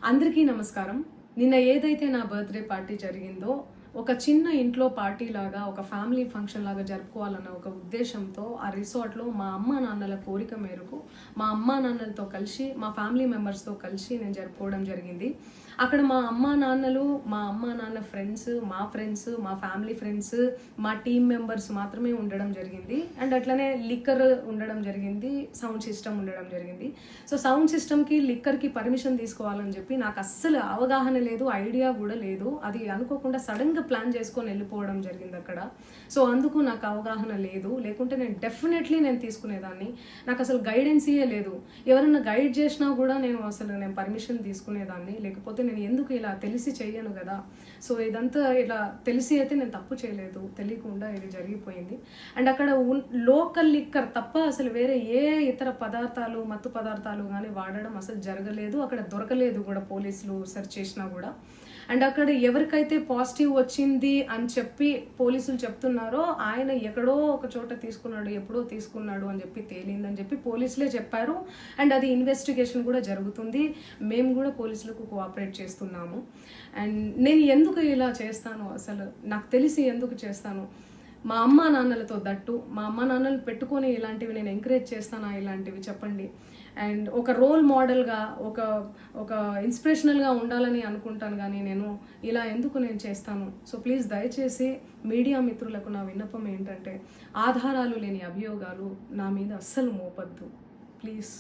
అందరికీ నమస్కారం. నిన్న ఏదైతే నా బర్త్డే పార్టీ జరిగిందో ఒక చిన్న ఇంట్లో పార్టీ లాగా ఒక ఫ్యామిలీ ఫంక్షన్ లాగా జరుపుకోవాలన్న ఒక ఉద్దేశంతో ఆ రిసార్ట్లో మా అమ్మా నాన్నల కోరిక మేరకు మా అమ్మా నాన్నలతో కలిసి మా ఫ్యామిలీ మెంబర్స్తో కలిసి నేను జరుపుకోవడం జరిగింది. అక్కడ మా అమ్మా నాన్న ఫ్రెండ్స్, మా ఫ్యామిలీ ఫ్రెండ్స్, మా టీమ్ మెంబర్స్ మాత్రమే ఉండడం జరిగింది. అండ్ అట్లనే లిక్కర్ ఉండడం జరిగింది, సౌండ్ సిస్టమ్ ఉండడం జరిగింది. సో సౌండ్ సిస్టమ్కి లిక్కర్కి పర్మిషన్ తీసుకోవాలని చెప్పి నాకు అస్సలు అవగాహన లేదు, ఐడియా కూడా లేదు. అది అనుకోకుండా సడన్గా ప్లాన్ చేసుకొని వెళ్ళిపోవడం జరిగింది అక్కడ. సో అందుకు నాకు అవగాహన లేదు, లేకుంటే నేను డెఫినెట్లీ తీసుకునేదాన్ని. నాకు అసలు గైడెన్సీయే లేదు. ఎవరైనా గైడ్ చేసినా కూడా నేను పర్మిషన్ తీసుకునేదాన్ని, లేకపోతే నేను ఎందుకు ఇలా తెలిసి చెయ్యను కదా. సో ఇదంతా ఇలా తెలిసి అయితే నేను తప్పు చేయలేదు, తెలియకుండా ఇది జరిగిపోయింది. అండ్ అక్కడ లోకల్ లిక్కర్ తప్ప అసలు వేరే ఏ ఇతర పదార్థాలు, మత్తు పదార్థాలు కానీ వాడడం అసలు జరగలేదు. అక్కడ దొరకలేదు కూడా, పోలీసులు సెర్చ్ చేసినా కూడా. అండ్ అక్కడ ఎవరికైతే పాజిటివ్ వచ్చింది అని చెప్పి పోలీసులు చెప్తున్నారో ఆయన ఎక్కడో ఒక చోట తీసుకున్నాడు, ఎప్పుడో తీసుకున్నాడు అని చెప్పి తేలిందని చెప్పి పోలీసులే చెప్పారు. అండ్ అది ఇన్వెస్టిగేషన్ కూడా జరుగుతుంది. మేము కూడా పోలీసులకు కోఆపరేట్ చేస్తున్నాము. అండ్ నేను ఎందుకు ఇలా చేస్తాను, అసలు నాకు తెలిసి ఎందుకు చేస్తాను, మా అమ్మా నాన్నలతో దట్టు మా అమ్మా నాన్నలు పెట్టుకొని ఇలాంటివి నేను ఎంకరేజ్ చేస్తానా, ఇలాంటివి చెప్పండి. అండ్ ఒక రోల్ మోడల్గా, ఒక ఇన్స్పిరేషనల్గా ఉండాలని అనుకుంటాను, కానీ నేను ఇలా ఎందుకు నేను చేస్తాను. సో ప్లీజ్ దయచేసి మీడియా మిత్రులకు నా విన్నపం ఏంటంటే, ఆధారాలు లేని అభియోగాలు నా మీద అస్సలు మోపద్దు ప్లీజ్.